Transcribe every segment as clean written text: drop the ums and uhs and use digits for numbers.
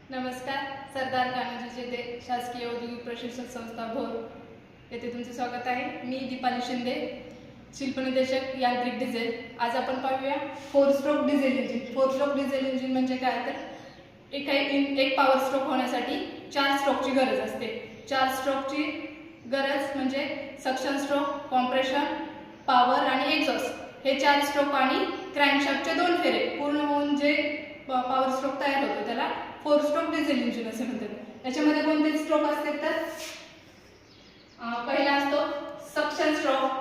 नमस्कार. सरदार कान्होजी जेथे शासकीय औद्योगिक प्रशिक्षण संस्था भोर येथे तुमचे स्वागत आहे. मी दीपाली शिंदे, शिल्पनिदेशक यांत्रिक डिझेल. आज आपण पाहूया 4 stroke diesel engine. 4 stroke diesel engine म्हणजे काय, तर एक पॉवर स्ट्रोक होण्यासाठी 4 स्ट्रोकची गरज असते. 4 स्ट्रोकची गरज म्हणजे सक्शन स्ट्रोक, कॉम्प्रेशन, पॉवर आणि एक्झॉस्ट हे 4 स्ट्रोक आणि क्रँकशाफ्टचे 2 फेरे पूर्ण होऊन जे पॉवर स्ट्रोक तयार होतो त्याला 4 स्ट्रोक डिझेल इंजिन असे म्हणतात. याच्यामध्ये कोणते स्ट्रोक असतात तर पहिला असतो सक्शन स्ट्रोक,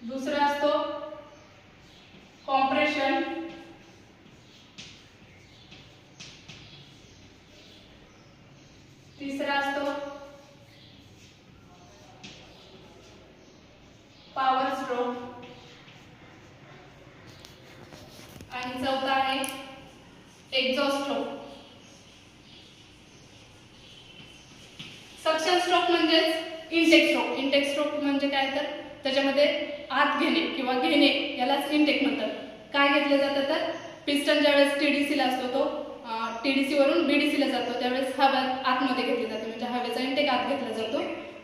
दुसरा असतो कॉम्प्रेशन, तिसरा असतो पॉवर स्ट्रोक आणि चौथा आहे एक्झॉस्ट स्ट्रोक. सक्शन स्ट्रोक म्हणजे इनटेक स्ट्रोक. इनटेक स्ट्रोक म्हणजे काय, तर त्याच्यामध्ये आत घेणे किंवा घेणे यालाच इनटेक म्हणतात. काय घेतलं जातं तर पिस्टन ज्यावेळेस टीडीसी ला असतो तो टीडीसी वरून बीडीसी ला जातो त्यावेळेस हवा आतमध्ये घेतली जाते, म्हणजे हवेचा इनटेक आत घेतला जातो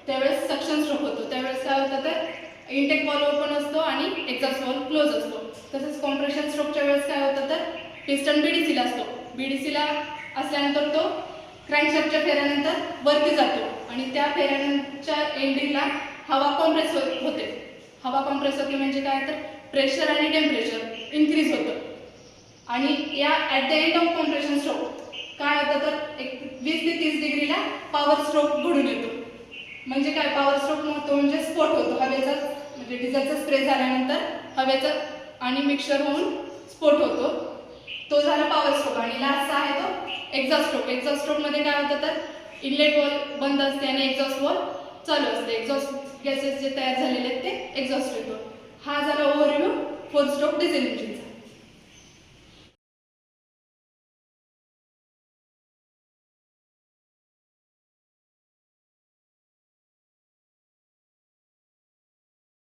त्यावेळेस सक्शन स्ट्रोक होतो. त्यावेळेस काय होतं तर इनटेक वॉल्व ओपन असतो आणि एक्झॉस्ट वॉल्व क्लोज असतो. तसंच कॉम्प्रेशन स्ट्रोकच्या वेळेस काय होतं तर पिस्टन बीडीसीला असतो. बीडीसीला असल्यानंतर तो क्रँकशाफ्टच्या फेऱ्यानंतर वरती जातो आणि त्या फेऱ्याच्या एंडिंगला हवा कॉम्प्रेस होते. हवा कॉम्प्रेस होते म्हणजे काय, तर प्रेशर आणि टेम्परेचर इन्क्रीज होतं आणि या at the end of compression stroke काय होतं तर 20 ते 30 डिग्रीला पॉवर स्ट्रोक घडून येतो. म्हणजे काय, पॉवर स्ट्रोक होतो म्हणजे स्फोट होतो हवेचा, म्हणजे डिझेलचा स्प्रे झाल्यानंतर हवेचा आणि मिक्सचर होऊन स्फोट होतो, तो झाला पॉवर स्ट्रोक. आणि लास्टचा आहे तो एक्झॉस्ट स्ट्रोक. एक्झॉस्ट स्ट्रोक मध्ये काय होतं तर इनलेट वॉल्व बंद असते आणि एक्झॉस्ट वॉल्व चालू असते. एक्झॉस्ट गॅसेस जे तयार झालेले आहेत ते एक्झॉस्ट येतो. हा झाला ओव्हरव्ह्यू 4 स्ट्रोक डिझेल इंजिनचा.